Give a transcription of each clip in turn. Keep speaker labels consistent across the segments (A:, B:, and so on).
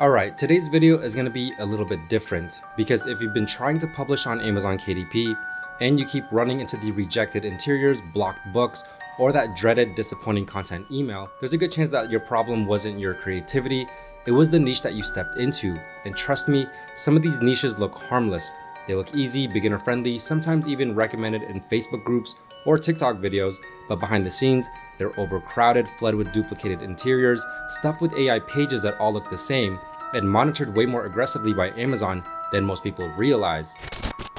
A: Alright, today's video is going to be a little bit different because if you've been trying to publish on Amazon KDP and you keep running into the rejected interiors, blocked books, or that dreaded disappointing content email, there's a good chance that your problem wasn't your creativity, it was the niche that you stepped into. And trust me, some of these niches look harmless. They look easy, beginner friendly, sometimes even recommended in Facebook groups or TikTok videos, but behind the scenes, they're overcrowded, flooded with duplicated interiors, stuffed with AI pages that all look the same, and monitored way more aggressively by Amazon than most people realize.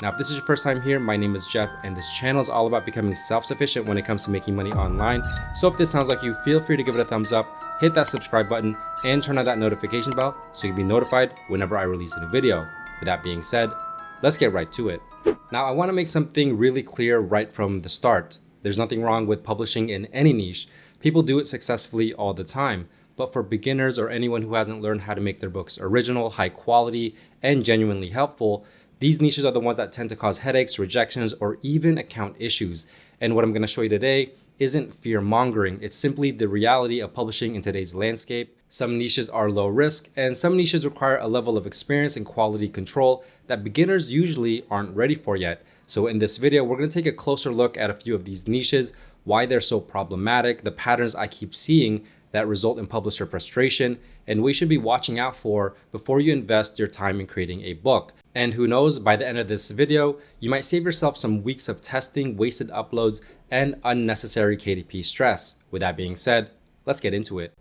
A: Now, if this is your first time here, my name is Jeff, and this channel is all about becoming self-sufficient when it comes to making money online. So if this sounds like you, feel free to give it a thumbs up, hit that subscribe button, and turn on that notification bell so you can be notified whenever I release a new video. With that being said, let's get right to it. Now, I want to make something really clear right from the start. There's nothing wrong with publishing in any niche. People do it successfully all the time. But for beginners or anyone who hasn't learned how to make their books original, high quality, and genuinely helpful, these niches are the ones that tend to cause headaches, rejections, or even account issues. And what I'm going to show you today isn't fear-mongering. It's simply the reality of publishing in today's landscape. Some niches are low risk, and some niches require a level of experience and quality control that beginners usually aren't ready for yet. So in this video, we're going to take a closer look at a few of these niches, why they're so problematic, the patterns I keep seeing that result in publisher frustration, and what you should be watching out for before you invest your time in creating a book. And who knows, by the end of this video, you might save yourself some weeks of testing, wasted uploads, and unnecessary KDP stress. With that being said, let's get into it.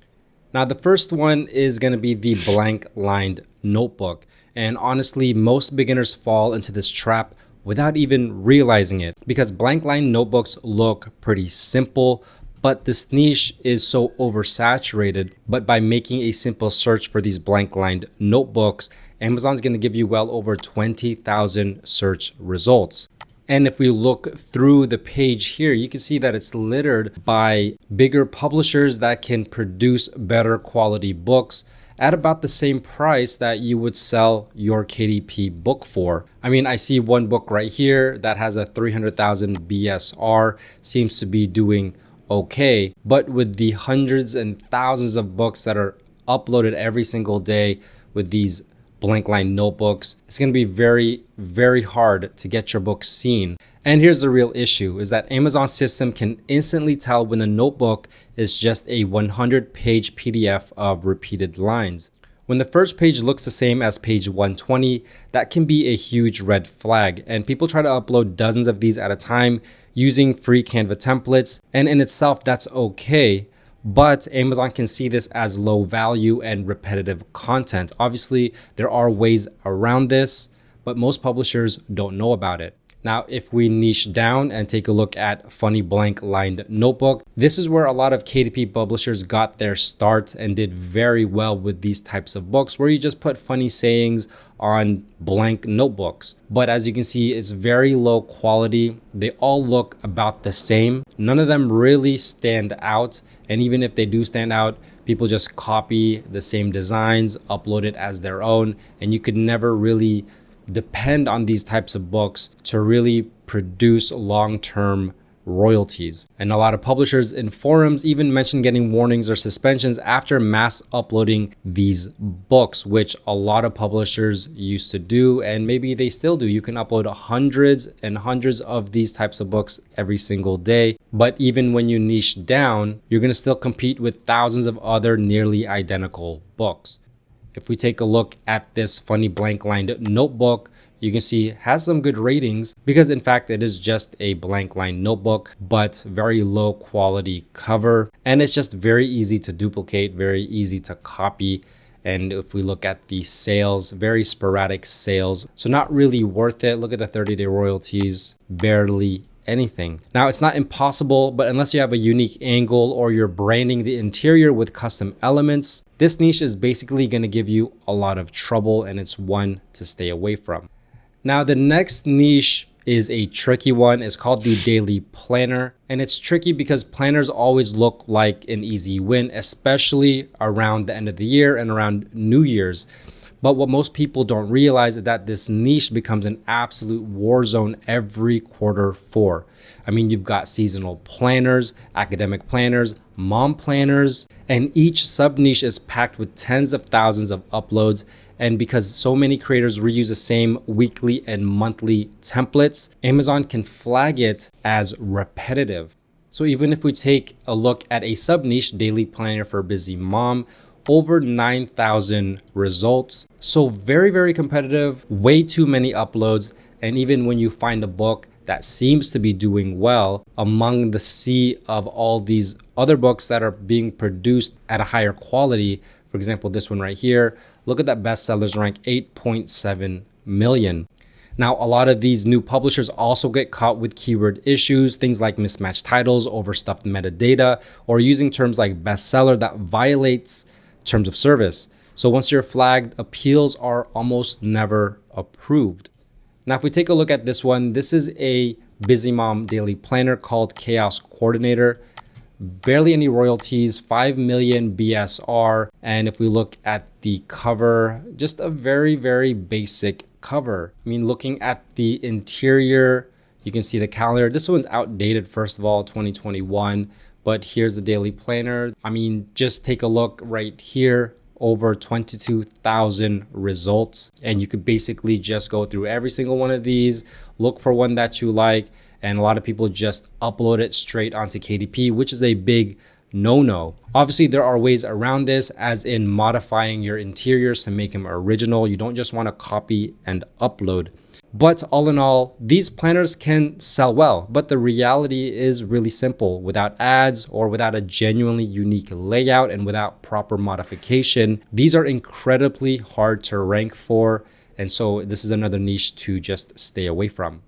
A: Now, the first one is going to be the blank lined notebook. And honestly, most beginners fall into this trap without even realizing it because blank line notebooks look pretty simple, but this niche is so oversaturated. But by making a simple search for these blank lined notebooks, Amazon's going to give you well over 20,000 search results. And if we look through the page here, you can see that it's littered by bigger publishers that can produce better quality books at about the same price that you would sell your KDP book for. I mean, I see one book right here that has a 300,000 BSR, seems to be doing okay, but with the hundreds and thousands of books that are uploaded every single day with these blank line notebooks, it's going to be very, very hard to get your book seen. And here's the real issue is that Amazon's system can instantly tell when a notebook is just a 100-page PDF of repeated lines. When the first page looks the same as page 120, that can be a huge red flag. And people try to upload dozens of these at a time using free Canva templates. And in itself, that's okay. But Amazon can see this as low value and repetitive content. Obviously, there are ways around this, but most publishers don't know about it. Now, if we niche down and take a look at funny blank lined notebook, this is where a lot of KDP publishers got their start and did very well with these types of books where you just put funny sayings on blank notebooks. But as you can see, it's very low quality. They all look about the same. None of them really stand out. And even if they do stand out, people just copy the same designs, upload it as their own, and you could never really depend on these types of books to really produce long-term royalties. And a lot of publishers in forums even mention getting warnings or suspensions after mass uploading these books, which a lot of publishers used to do, and maybe they still do. You can upload hundreds and hundreds of these types of books every single day. But even when you niche down, you're going to still compete with thousands of other nearly identical books. If we take a look at this funny blank lined notebook, you can see it has some good ratings because in fact it is just a blank line notebook, but very low quality cover. And it's just very easy to duplicate, very easy to copy. And if we look at the sales, very sporadic sales. So not really worth it. Look at the 30-day royalties, barely anything. Now, it's not impossible, but unless you have a unique angle or you're branding the interior with custom elements, this niche is basically going to give you a lot of trouble, and it's one to stay away from. Now, the next niche is a tricky one. It's called the daily planner, and it's tricky because planners always look like an easy win, especially around the end of the year and around New Year's. But what most people don't realize is that this niche becomes an absolute war zone every quarter four. I mean, you've got seasonal planners, academic planners, mom planners, and each sub niche is packed with tens of thousands of uploads. And because so many creators reuse the same weekly and monthly templates, Amazon can flag it as repetitive. So even if we take a look at a sub niche, daily planner for a busy mom, over 9,000 results. So very, very competitive, way too many uploads. And even when you find a book that seems to be doing well among the sea of all these other books that are being produced at a higher quality, for example, this one right here, look at that bestsellers rank 8.7 million. Now, a lot of these new publishers also get caught with keyword issues, things like mismatched titles, overstuffed metadata, or using terms like bestseller that violates terms of service. So once you're flagged, appeals are almost never approved. Now, if we take a look at this one, this is a busy mom daily planner called Chaos Coordinator. Barely any royalties, 5 million BSR. And if we look at the cover, just a very, very basic cover. I mean, looking at the interior, you can see the calendar. This one's outdated, first of all, 2021. But here's the daily planner. I mean, just take a look right here, over 22,000 results. And you could basically just go through every single one of these, look for one that you like. And a lot of people just upload it straight onto KDP, which is a big no-no. Obviously, there are ways around this, as in modifying your interiors to make them original. You don't just want to copy and upload. But all in all, these planners can sell well, but the reality is really simple. Without ads or without a genuinely unique layout and without proper modification, these are incredibly hard to rank for. And so this is another niche to just stay away from.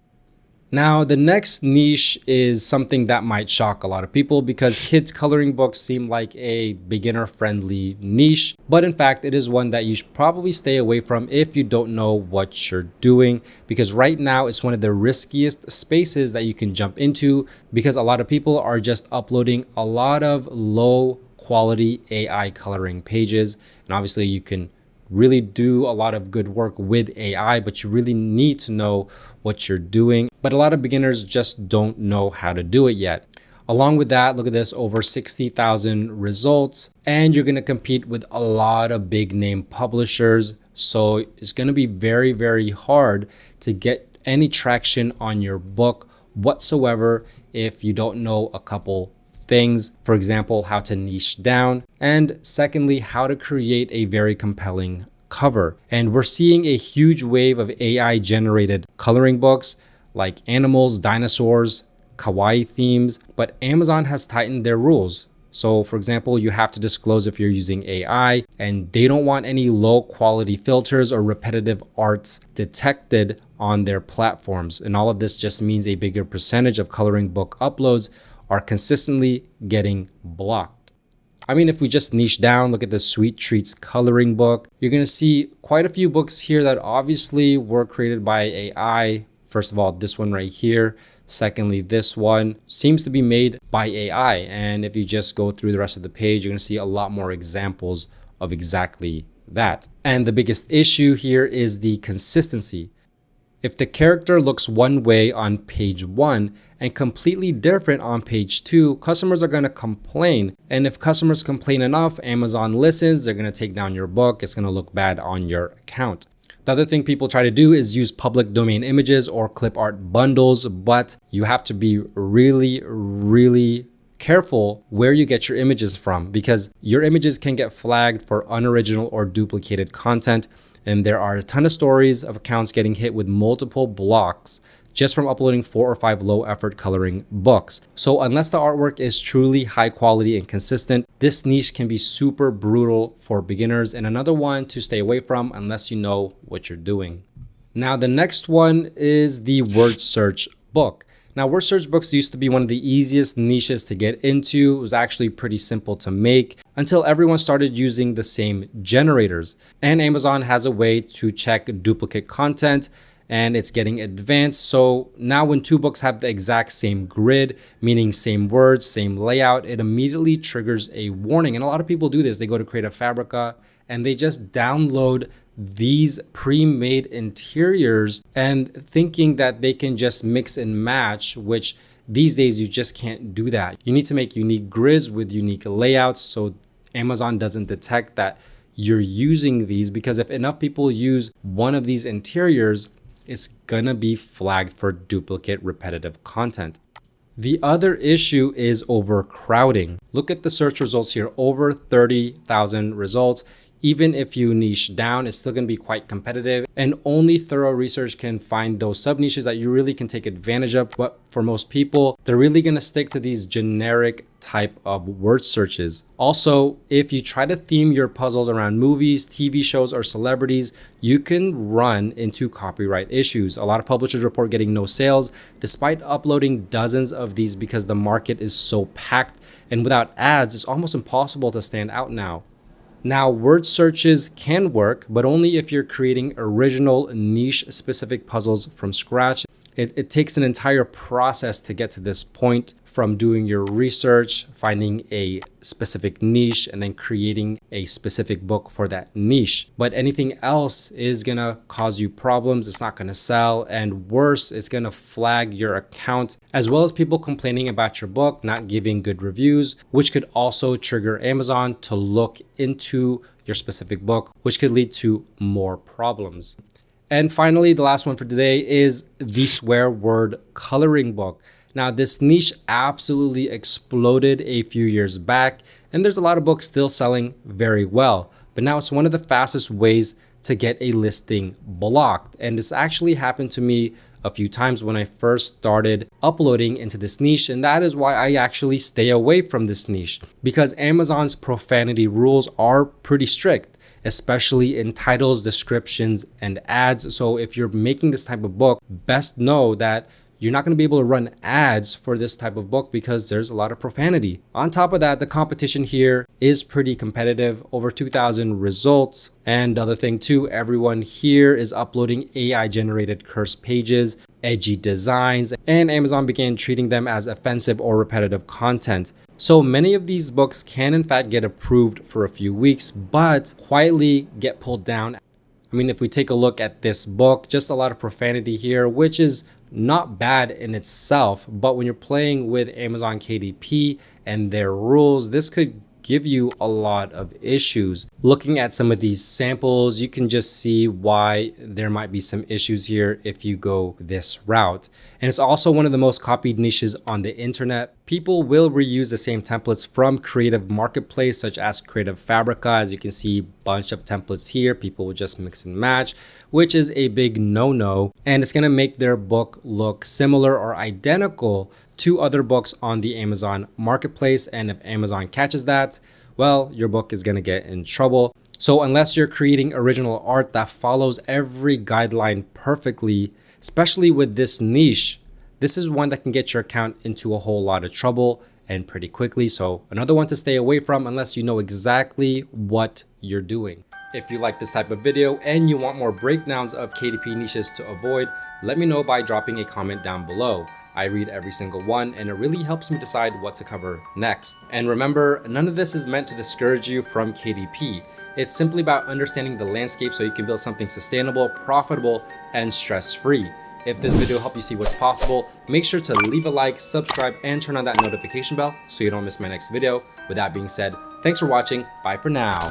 A: Now, the next niche is something that might shock a lot of people because kids coloring books seem like a beginner-friendly niche, but in fact, it is one that you should probably stay away from if you don't know what you're doing, because right now it's one of the riskiest spaces that you can jump into because a lot of people are just uploading a lot of low quality AI coloring pages. And obviously you can really do a lot of good work with AI, but you really need to know what you're doing. But a lot of beginners just don't know how to do it yet. Along with that, look at this, over 60,000 results, and you're going to compete with a lot of big name publishers. So it's going to be very, very hard to get any traction on your book whatsoever if you don't know a couple things. For example, how to niche down, and secondly, how to create a very compelling cover. And we're seeing a huge wave of AI generated coloring books like animals, dinosaurs, kawaii themes, but Amazon has tightened their rules. So for example, you have to disclose if you're using AI, and they don't want any low quality filters or repetitive arts detected on their platforms. And all of this just means a bigger percentage of coloring book uploads are consistently getting blocked. I mean, if we just niche down, look at the Sweet Treats coloring book, you're going to see quite a few books here that obviously were created by AI. First of all, this one right here. Secondly, this one seems to be made by AI. And if you just go through the rest of the page, you're going to see a lot more examples of exactly that. And the biggest issue here is the consistency. If the character looks one way on page 1 and completely different on page 2, customers are going to complain. And if customers complain enough, Amazon listens, they're going to take down your book. It's going to look bad on your account. The other thing people try to do is use public domain images or clip art bundles, but you have to be really, really careful where you get your images from, because your images can get flagged for unoriginal or duplicated content. And there are a ton of stories of accounts getting hit with multiple blocks just from uploading 4 or 5 low effort coloring books. So unless the artwork is truly high quality and consistent, this niche can be super brutal for beginners, and another one to stay away from unless you know what you're doing. Now, the next one is the word search book. Now, word search books used to be one of the easiest niches to get into. It was actually pretty simple to make until everyone started using the same generators. And Amazon has a way to check duplicate content, and it's getting advanced. So now when 2 books have the exact same grid, meaning same words, same layout, it immediately triggers a warning. And a lot of people do this. They go to Creative Fabrica and they just download these pre-made interiors and thinking that they can just mix and match, which these days you just can't do that. You need to make unique grids with unique layouts so Amazon doesn't detect that you're using these, because if enough people use one of these interiors, it's gonna be flagged for duplicate repetitive content. The other issue is overcrowding. Look at the search results here, over 30,000 results. Even if you niche down, it's still going to be quite competitive, and only thorough research can find those sub niches that you really can take advantage of. But for most people, they're really going to stick to these generic type of word searches. Also, if you try to theme your puzzles around movies, TV shows, or celebrities, you can run into copyright issues. A lot of publishers report getting no sales despite uploading dozens of these because the market is so packed, and without ads, it's almost impossible to stand out now. Now, word searches can work, but only if you're creating original niche-specific puzzles from scratch. It takes an entire process to get to this point, from doing your research, finding a specific niche, and then creating a specific book for that niche. But anything else is gonna cause you problems. It's not gonna sell, and worse, it's gonna flag your account, as well as people complaining about your book, not giving good reviews, which could also trigger Amazon to look into your specific book, which could lead to more problems. And finally, the last one for today is the swear word coloring book. Now, this niche absolutely exploded a few years back, and there's a lot of books still selling very well. But now it's one of the fastest ways to get a listing blocked. And this actually happened to me a few times when I first started uploading into this niche. And that is why I actually stay away from this niche, because Amazon's profanity rules are pretty strict, especially in titles, descriptions, and ads. So if you're making this type of book, best know that you're not going to be able to run ads for this type of book because there's a lot of profanity. On top of that, the competition here is pretty competitive, over 2,000 results. And the other thing too, everyone here is uploading AI generated curse pages, edgy designs, and Amazon began treating them as offensive or repetitive content. So many of these books can in fact get approved for a few weeks, but quietly get pulled down. I mean, if we take a look at this book, just a lot of profanity here, which is not bad in itself, but when you're playing with Amazon KDP and their rules, this could give you a lot of issues. Looking at some of these samples, you can just see why there might be some issues here if you go this route. And it's also one of the most copied niches on the internet. People will reuse the same templates from Creative Marketplace, such as Creative Fabrica. As you can see, a bunch of templates here. People will just mix and match, which is a big no-no. And it's gonna make their book look similar or identical to other books on the Amazon Marketplace. And if Amazon catches that, well, your book is gonna get in trouble. So unless you're creating original art that follows every guideline perfectly, especially with this niche, this is one that can get your account into a whole lot of trouble and pretty quickly. So another one to stay away from unless you know exactly what you're doing. If you like this type of video and you want more breakdowns of KDP niches to avoid, let me know by dropping a comment down below. I read every single one, and it really helps me decide what to cover next. And remember, none of this is meant to discourage you from KDP. It's simply about understanding the landscape so you can build something sustainable, profitable, and stress-free. If this video helped you see what's possible, make sure to leave a like, subscribe, and turn on that notification bell so you don't miss my next video. With that being said, thanks for watching. Bye for now.